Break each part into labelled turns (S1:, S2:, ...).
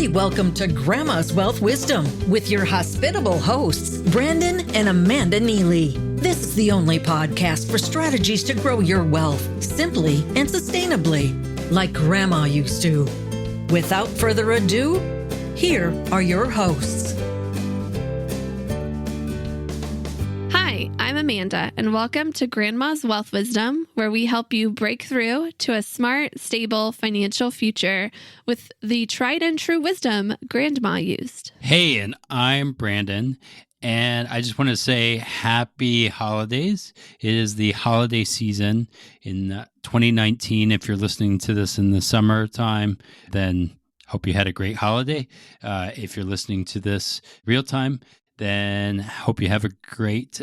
S1: hearty welcome to Grandma's Wealth Wisdom with your hospitable hosts, Brandon and Amanda Neely. This is the only podcast for strategies to grow your wealth simply and sustainably, like Grandma used to. Without further ado, here are your hosts.
S2: Hi, I'm Amanda, and welcome to Grandma's Wealth Wisdom, where we help you break through to a smart, stable financial future with the tried and true wisdom Grandma used.
S3: Hey, and I'm Brandon, and I just want to say happy holidays. It is the holiday season in 2019. If you're listening to this in the summertime, then hope you had a great holiday. If you're listening to this real time, then hope you have a great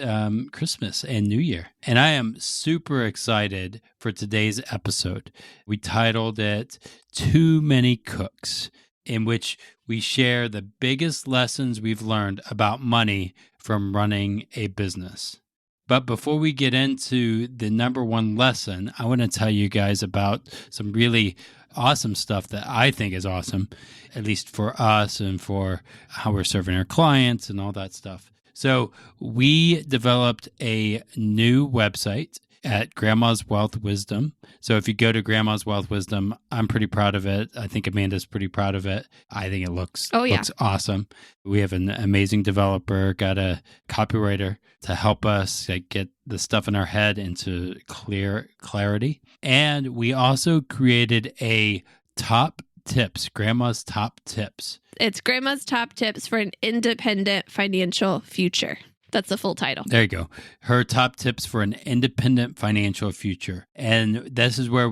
S3: Christmas and New Year. And I am super excited for today's episode. We titled it Too Many Cooks, in which we share the biggest lessons we've learned about money from running a business. But before we get into the number one lesson, I want to tell you guys about some really awesome stuff that I think is awesome, at least for us and for how we're serving our clients and all that stuff. So we developed a new website at Grandma's Wealth Wisdom. So if you go to Grandma's Wealth Wisdom, I'm pretty proud of it. I think Amanda's pretty proud of it. I think it looks awesome. We have an amazing developer, got a copywriter to help us get the stuff in our head into clarity. And we also created a top tips, Grandma's top tips.
S2: It's Grandma's top tips for an independent financial future. That's the full title.
S3: There you go. Her top tips for an independent financial future. And this is where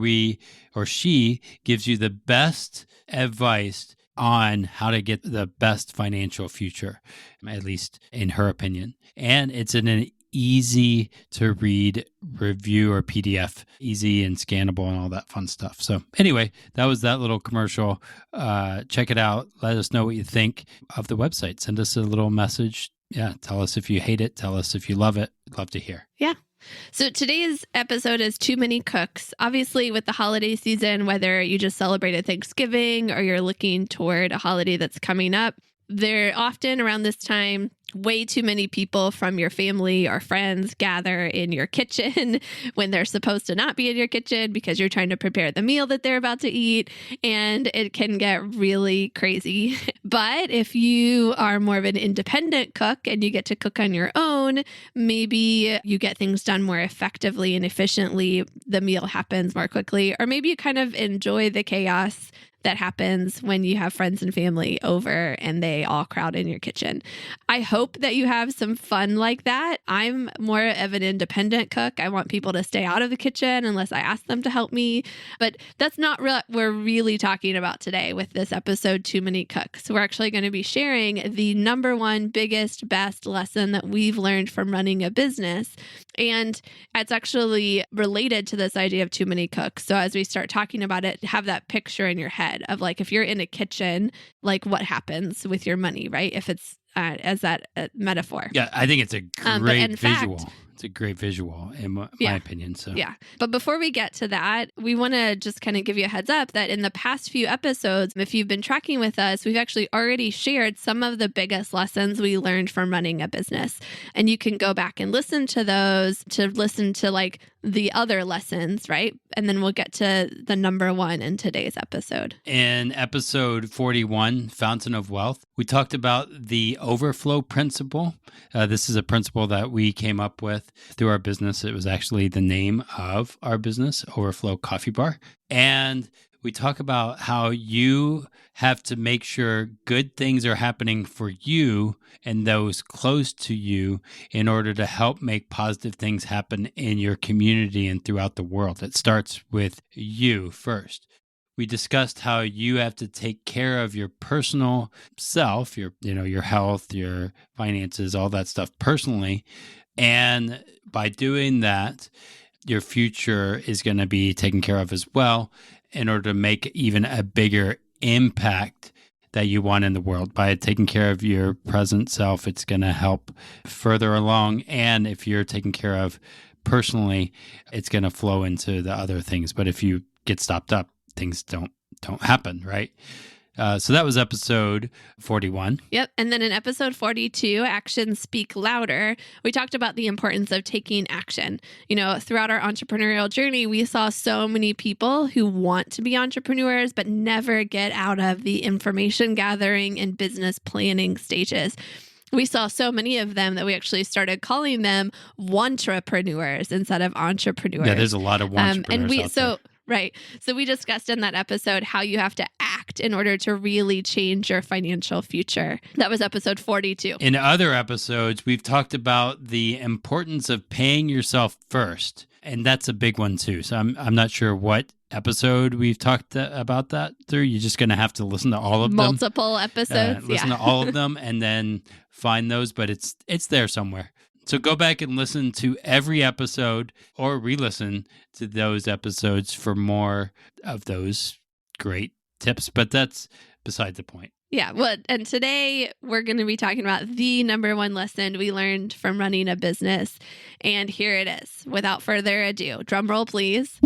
S3: she gives you the best advice on how to get the best financial future, at least in her opinion. And it's in an easy to read review or PDF, easy and scannable and all that fun stuff. So anyway, that was that little commercial. Check it out. Let us know what you think of the website. Send us a little message. Yeah, tell us if you hate it. Tell us if you love it. We'd love to hear.
S2: Yeah. So today's episode is Too Many Cooks. Obviously, with the holiday season, whether you just celebrated Thanksgiving or you're looking toward a holiday that's coming up, there often around this time, way too many people from your family or friends gather in your kitchen when they're supposed to not be in your kitchen because you're trying to prepare the meal that they're about to eat, and it can get really crazy. But if you are more of an independent cook and you get to cook on your own, maybe you get things done more effectively and efficiently, the meal happens more quickly, or maybe you kind of enjoy the chaos that happens when you have friends and family over and they all crowd in your kitchen. I hope that you have some fun like that. I'm more of an independent cook. I want people to stay out of the kitchen unless I ask them to help me. But that's not what we're really talking about today with this episode, Too Many Cooks. We're actually going to be sharing the number one biggest, best lesson that we've learned from running a business. And it's actually related to this idea of too many cooks. So as we start talking about it, have that picture in your head of like, if you're in a kitchen, like what happens with your money, right? If it's as that metaphor.
S3: Yeah, I think it's a great visual. It's a great visual in my opinion. So
S2: yeah. But before we get to that, we want to just kind of give you a heads up that in the past few episodes, if you've been tracking with us, we've actually already shared some of the biggest lessons we learned from running a business. And you can go back and listen to those to listen to like the other lessons, right? And then we'll get to the number one in today's episode.
S3: In episode 41, Fountain of Wealth, we talked about the overflow principle. This is a principle that we came up with through our business. It was actually the name of our business, Overflow Coffee Bar. And we talk about how you have to make sure good things are happening for you and those close to you in order to help make positive things happen in your community and throughout the world. It starts with you first. We discussed how you have to take care of your personal self, your health, your finances, all that stuff personally. And by doing that, your future is going to be taken care of as well in order to make even a bigger impact that you want in the world. By taking care of your present self, it's going to help further along. And if you're taken care of personally, it's going to flow into the other things. But if you get stopped up, things don't happen, right? So that was episode 41.
S2: Yep. And then in episode 42, Actions Speak Louder, we talked about the importance of taking action. Throughout our entrepreneurial journey, we saw so many people who want to be entrepreneurs, but never get out of the information gathering and business planning stages. We saw so many of them that we actually started calling them wantrepreneurs instead of entrepreneurs.
S3: Yeah, there's a lot of wantrepreneurs out there.
S2: Right. So we discussed in that episode how you have to act in order to really change your financial future. That was episode 42.
S3: In other episodes, we've talked about the importance of paying yourself first. And that's a big one too. So I'm not sure what episode we've talked about that through. You're just going to have to listen to all of them.
S2: Multiple episodes.
S3: Listen to all of them and then find those, but it's there somewhere. So go back and listen to every episode or re-listen to those episodes for more of those great tips. But that's beside the point.
S2: Yeah. Well, and today we're going to be talking about the number one lesson we learned from running a business. And here it is. Without further ado, drum roll, please.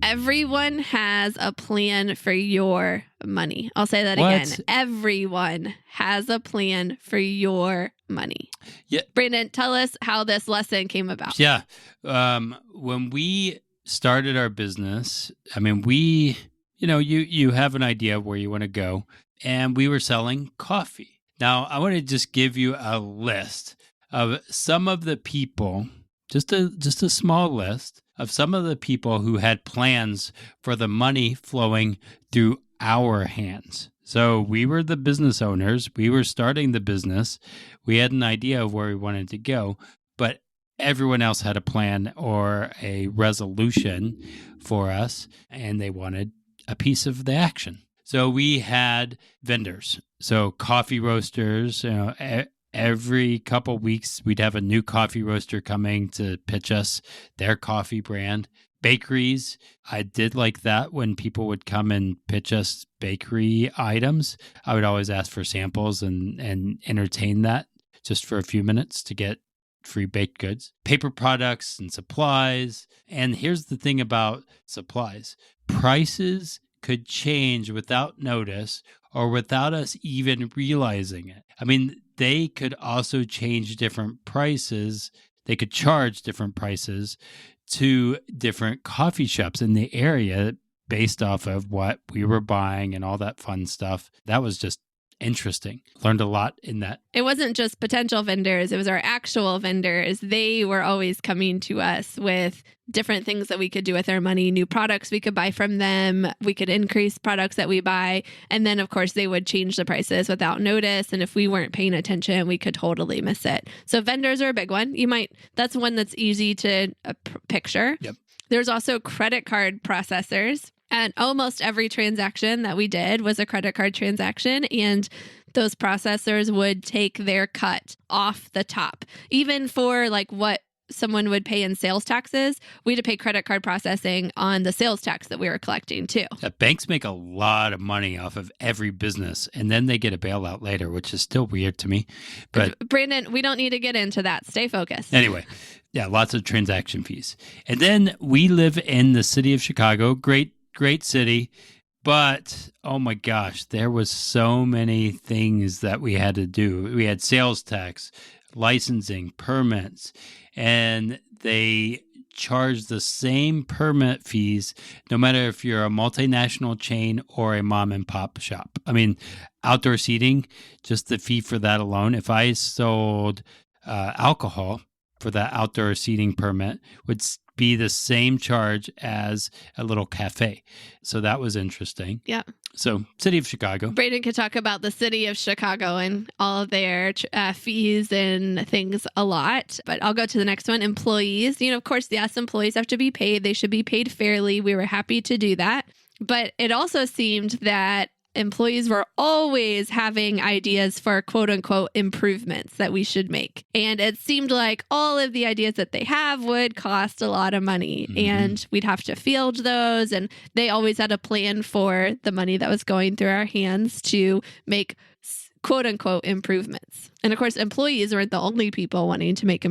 S2: Everyone has a plan for your money. I'll say that again. Everyone has a plan for your money.
S3: Yeah.
S2: Brandon, tell us how this lesson came about.
S3: Yeah. When we started our business, you have an idea of where you want to go, and we were selling coffee. Now, I want to just give you a list of some of the people, just a small list of some of the people who had plans for the money flowing through our hands. So we were the business owners. We were starting the business. We had an idea of where we wanted to go, but everyone else had a plan or a resolution for us, and they wanted a piece of the action. So we had vendors. So coffee roasters, every couple weeks, we'd have a new coffee roaster coming to pitch us their coffee brand. Bakeries, I did like that when people would come and pitch us bakery items. I would always ask for samples and entertain that just for a few minutes to get free baked goods. Paper products and supplies. And here's the thing about supplies. Prices could change without notice or without us even realizing it. They could also change different prices. They could charge different prices to different coffee shops in the area based off of what we were buying and all that fun stuff. That was just interesting. Learned a lot in that.
S2: It wasn't just potential vendors. It was our actual vendors. They were always coming to us with different things that we could do with our money, new products we could buy from them. We could increase products that we buy. And then, of course, they would change the prices without notice. And if we weren't paying attention, we could totally miss it. So vendors are a big one. That's one that's easy to picture.
S3: Yep.
S2: There's also credit card processors. And almost every transaction that we did was a credit card transaction, and those processors would take their cut off the top. Even for what someone would pay in sales taxes, we had to pay credit card processing on the sales tax that we were collecting too.
S3: Banks make a lot of money off of every business, and then they get a bailout later, which is still weird to me. But
S2: Brandon, we don't need to get into that. Stay focused.
S3: Anyway, yeah, lots of transaction fees. And then we live in the city of Chicago. Great city, but oh my gosh, there was so many things that we had to do. We had sales tax, licensing, permits, and they charge the same permit fees no matter if you're a multinational chain or a mom and pop shop. Outdoor seating, just the fee for that alone. If I sold alcohol for that outdoor seating permit would be the same charge as a little cafe. So that was interesting.
S2: Yeah.
S3: So city of Chicago.
S2: Brayden could talk about the city of Chicago and all of their fees and things a lot. But I'll go to the next one. Employees. Of course, yes, employees have to be paid. They should be paid fairly. We were happy to do that. But it also seemed that employees were always having ideas for quote unquote improvements that we should make. And it seemed like all of the ideas that they have would cost a lot of money, and we'd have to field those. And they always had a plan for the money that was going through our hands to make quote unquote improvements. And of course, employees weren't the only people wanting to make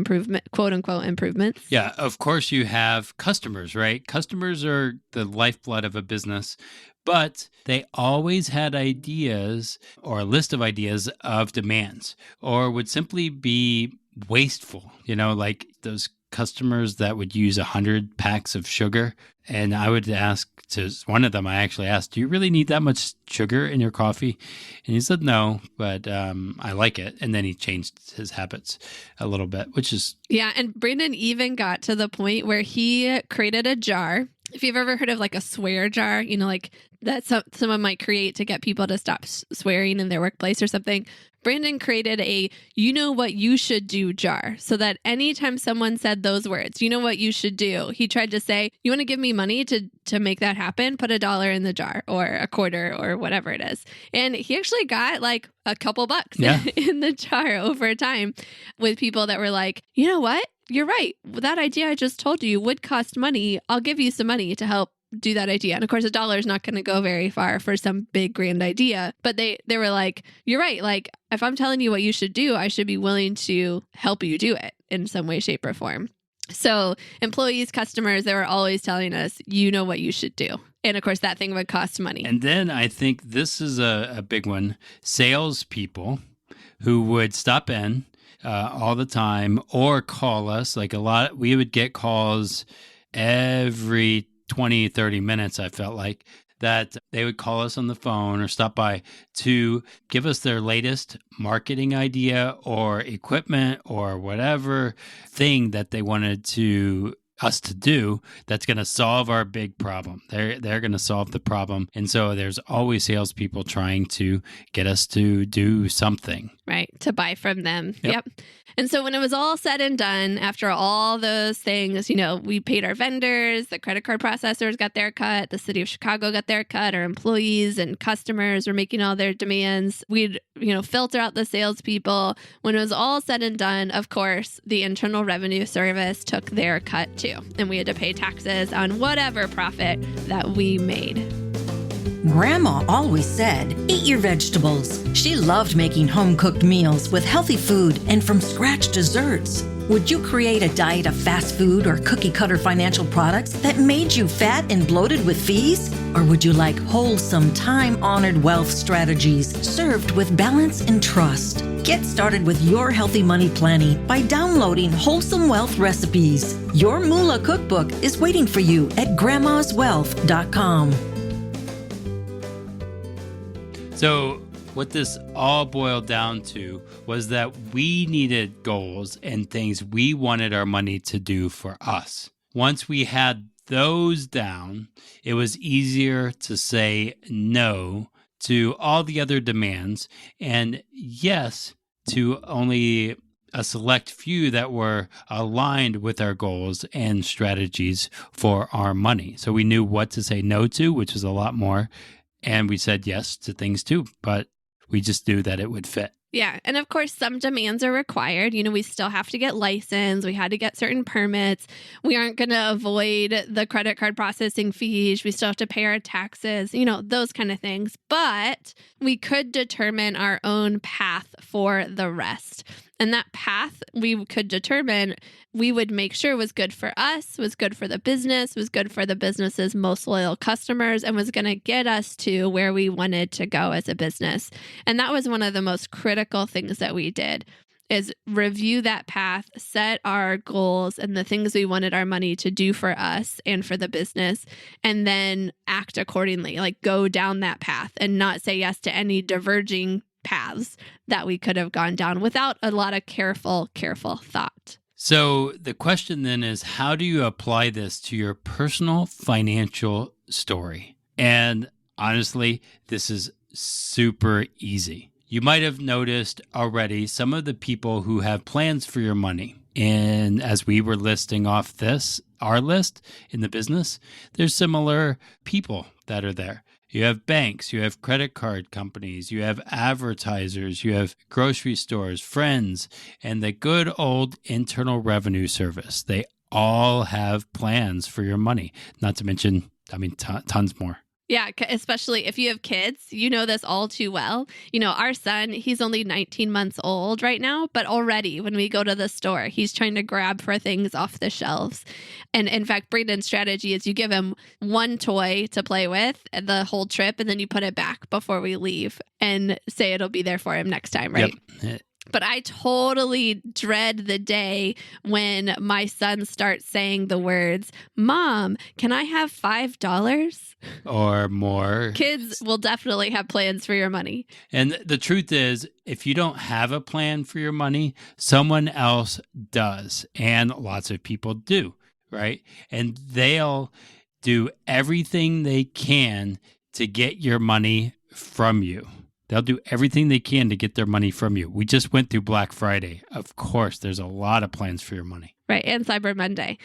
S2: quote unquote improvements.
S3: Yeah, of course you have customers, right? Customers are the lifeblood of a business, but they always had ideas or a list of ideas of demands, or would simply be wasteful, like those customers that would use 100 packs of sugar. And I would ask to one of them, I actually asked, do you really need that much sugar in your coffee? And he said, no, but I like it. And then he changed his habits a little bit, which is...
S2: Yeah. And Brandon even got to the point where he created a jar. If you've ever heard of like a swear jar, like that someone might create to get people to stop swearing in their workplace or something, Brandon created a "you know what you should do" jar, so that anytime someone said those words, "you know what you should do," he tried to say, "You want to give me money to make that happen? Put $1 in the jar or a quarter or whatever it is." And he actually got like a couple bucks in the jar over time with people that were like, "You know what? You're right. That idea I just told you would cost money. I'll give you some money to help do that idea." And of course, $1 is not going to go very far for some big grand idea. But they were like, "You're right. Like, if I'm telling you what you should do, I should be willing to help you do it in some way, shape, or form." So employees, customers, they were always telling us, "You know what you should do." And of course, that thing would cost money.
S3: And then I think this is a big one. Salespeople who would stop in all the time or call us. Like we would get calls every 20, 30 minutes, I felt like, that they would call us on the phone or stop by to give us their latest marketing idea or equipment or whatever thing that they wanted us to do that's going to solve our big problem. They're going to solve the problem. And so there's always salespeople trying to get us to do something.
S2: Right. To buy from them. Yep. And so when it was all said and done, after all those things, we paid our vendors, the credit card processors got their cut, the city of Chicago got their cut, our employees and customers were making all their demands. We'd, filter out the salespeople. When it was all said and done, of course, the Internal Revenue Service took their cut too. And we had to pay taxes on whatever profit that we made.
S1: Grandma always said, eat your vegetables. She loved making home-cooked meals with healthy food and from-scratch desserts. Would you create a diet of fast food or cookie-cutter financial products that made you fat and bloated with fees? Or would you like wholesome, time-honored wealth strategies served with balance and trust? Get started with your healthy money planning by downloading Wholesome Wealth Recipes. Your Moolah cookbook is waiting for you at grandmaswealth.com.
S3: So what this all boiled down to was that we needed goals and things we wanted our money to do for us. Once we had those down, it was easier to say no to all the other demands and yes to only a select few that were aligned with our goals and strategies for our money. So we knew what to say no to, which was a lot more. And we said yes to things too, but we just knew that it would fit.
S2: Yeah. And of course, some demands are required. We still have to get licensed. We had to get certain permits. We aren't going to avoid the credit card processing fees. We still have to pay our taxes, those kind of things. But we could determine our own path for the rest. And that path we could determine, we would make sure was good for us, was good for the business, was good for the business's most loyal customers, and was going to get us to where we wanted to go as a business. And that was one of the most critical things that we did, is review that path, set our goals and the things we wanted our money to do for us and for the business, and then act accordingly, like go down that path and not say yes to any diverging paths that we could have gone down without a lot of careful thought.
S3: So the question then is, how do you apply this to your personal financial story? And honestly, this is super easy. You might have noticed already some of the people who have plans for your money. And as we were listing off our list in the business, there's similar people that are there. You have banks, you have credit card companies, you have advertisers, you have grocery stores, friends, and the good old Internal Revenue Service. They all have plans for your money, not to mention, tons more.
S2: Yeah, especially if you have kids, you know this all too well. Our son, he's only 19 months old right now, but already when we go to the store, he's trying to grab for things off the shelves. And in fact, Braden's strategy is you give him one toy to play with the whole trip, and then you put it back before we leave and say it'll be there for him next time, right?
S3: Yep.
S2: But I totally dread the day when my son starts saying the words, "Mom, can I have $5?"
S3: Or more.
S2: Kids will definitely have plans for your money.
S3: And the truth is, if you don't have a plan for your money, someone else does. And lots of people do, right? And they'll do everything they can to get your money from you. They'll do everything they can to get their money from you. We just went through Black Friday. Of course, there's a lot of plans for your money.
S2: Right. And Cyber Monday.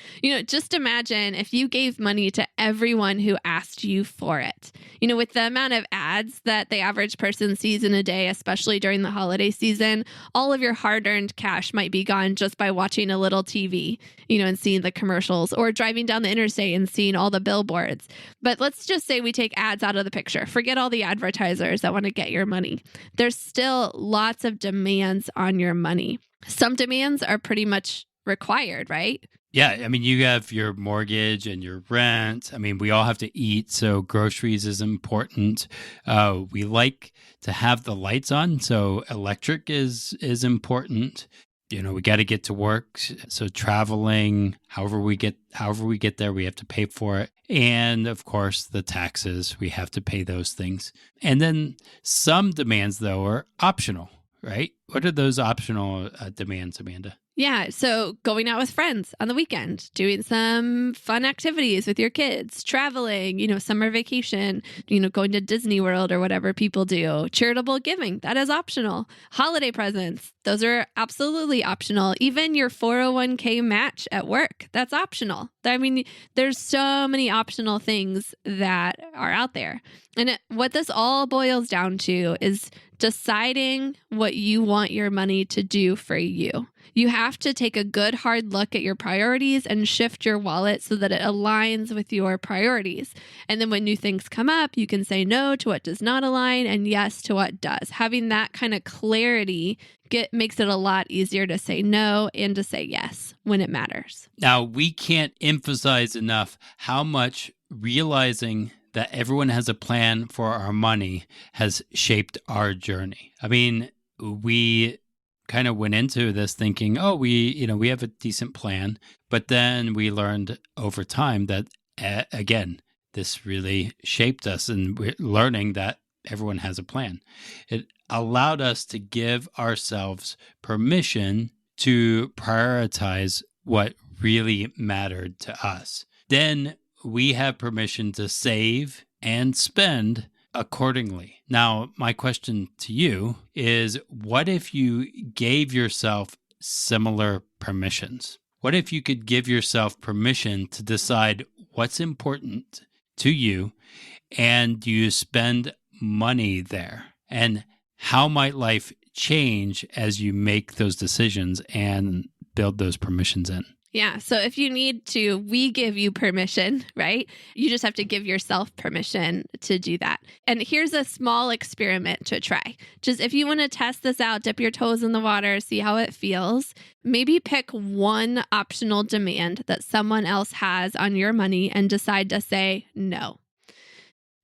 S2: Just imagine if you gave money to everyone who asked you for it. With the amount of ads that the average person sees in a day, especially during the holiday season, all of your hard-earned cash might be gone just by watching a little TV, and seeing the commercials, or driving down the interstate and seeing all the billboards. But let's just say we take ads out of the picture. Forget all the advertisers that want to get your money. There's still lots of demands on your money. Some demands are pretty much required, right?
S3: Yeah. I mean, you have your mortgage and your rent. I mean, we all have to eat. So groceries is important. We like to have the lights on. So electric is important. We got to get to work. So traveling, however we get there, we have to pay for it. And of course, the taxes, we have to pay those things. And then some demands, though, are optional, right? What are those optional demands, Amanda?
S2: Yeah. So going out with friends on the weekend, doing some fun activities with your kids, traveling, summer vacation, going to Disney World or whatever people do. Charitable giving, that is optional. Holiday presents, those are absolutely optional. Even your 401k match at work, that's optional. I mean, there's so many optional things that are out there. And what this all boils down to is deciding what you want your money to do for you. You have to take a good hard look at your priorities and shift your wallet so that it aligns with your priorities. And then when new things come up, you can say no to what does not align and yes to what does. Having that kind of clarity makes it a lot easier to say no and to say yes when it matters.
S3: Now, we can't emphasize enough how much realizing that everyone has a plan for our money has shaped our journey. I mean, we kind of went into this thinking, we have a decent plan, but then we learned over time that, again, this really shaped us, and we're learning that everyone has a plan. It allowed us to give ourselves permission to prioritize what really mattered to us. Then we have permission to save and spend accordingly. Now, my question to you is, what if you gave yourself similar permissions? What if you could give yourself permission to decide what's important to you and you spend money there? And how might life change as you make those decisions and build those permissions in?
S2: Yeah. So if you need to, we give you permission, right? You just have to give yourself permission to do that. And here's a small experiment to try. Just if you want to test this out, dip your toes in the water, see how it feels. Maybe pick one optional demand that someone else has on your money and decide to say no.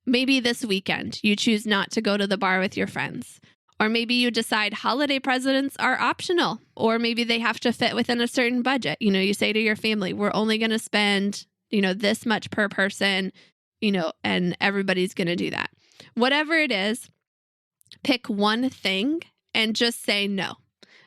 S2: Maybe this weekend, you choose not to go to the bar with your friends. Or maybe you decide holiday presents are optional, or maybe they have to fit within a certain budget. You say to your family, we're only going to spend, this much per person, and everybody's going to do that. Whatever it is, pick one thing and just say no.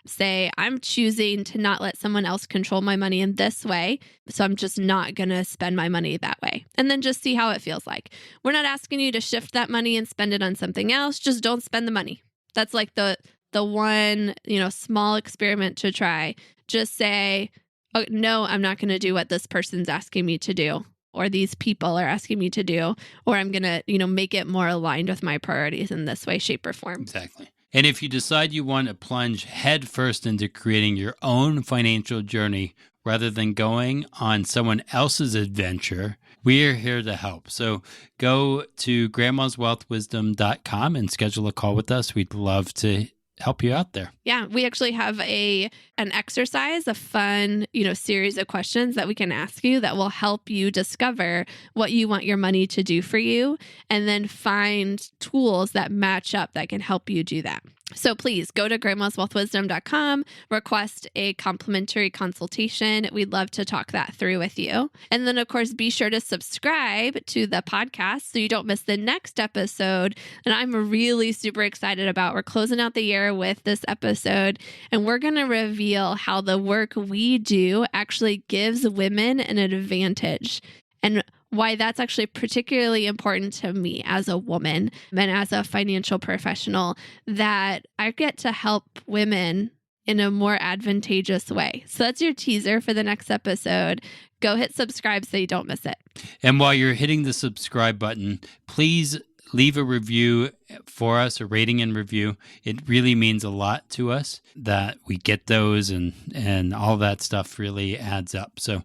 S2: Say, I'm choosing to not let someone else control my money in this way, so I'm just not going to spend my money that way. And then just see how it feels like. We're not asking you to shift that money and spend it on something else. Just don't spend the money. That's like the one, small experiment to try. Just say, oh, no, I'm not going to do what this person's asking me to do, or these people are asking me to do, or I'm going to, make it more aligned with my priorities in this way, shape, or form.
S3: Exactly. And if you decide you want to plunge headfirst into creating your own financial journey rather than going on someone else's adventure, We're here to help. So go to grandmaswealthwisdom.com and schedule a call with us. We'd love to help you out there.
S2: Yeah, we actually have an exercise, a fun, series of questions that we can ask you that will help you discover what you want your money to do for you, and then find tools that match up that can help you do that. So please go to grandmaswealthwisdom.com, request a complimentary consultation. We'd love to talk that through with you. And then, of course, be sure to subscribe to the podcast so you don't miss the next episode. And I'm really super excited about, we're closing out the year with this episode, and we're going to reveal how the work we do actually gives women an advantage, and why that's actually particularly important to me as a woman and as a financial professional, that I get to help women in a more advantageous way. So that's your teaser for the next episode. Go hit subscribe so you don't miss it.
S3: And while you're hitting the subscribe button, please leave a review for us, a rating and review. It really means a lot to us that we get those, and all that stuff really adds up. So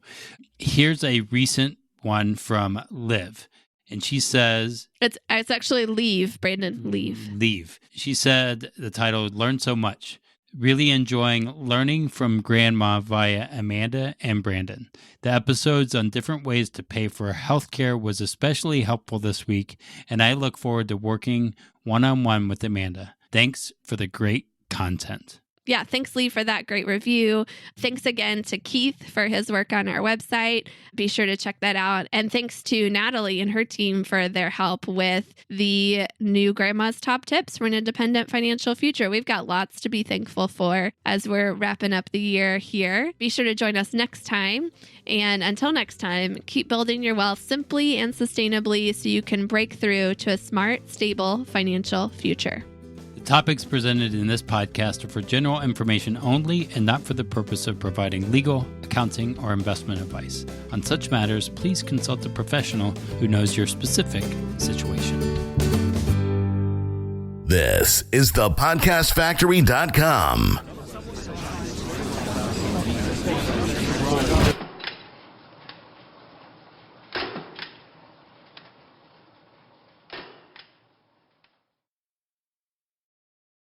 S3: here's a recent one from Liv. And she says...
S2: It's actually Leave, Brandon, Leave.
S3: Leave. She said the title, Learn So Much. Really enjoying learning from Grandma via Amanda and Brandon. The episodes on different ways to pay for healthcare was especially helpful this week, and I look forward to working one-on-one with Amanda. Thanks for the great content.
S2: Yeah, thanks, Lee, for that great review. Thanks again to Keith for his work on our website. Be sure to check that out. And thanks to Natalie and her team for their help with the new Grandma's Top Tips for an Independent Financial Future. We've got lots to be thankful for as we're wrapping up the year here. Be sure to join us next time. And until next time, keep building your wealth simply and sustainably so you can break through to a smart, stable financial future.
S3: Topics presented in this podcast are for general information only and not for the purpose of providing legal, accounting, or investment advice. On such matters, please consult a professional who knows your specific situation.
S4: This is thepodcastfactory.com.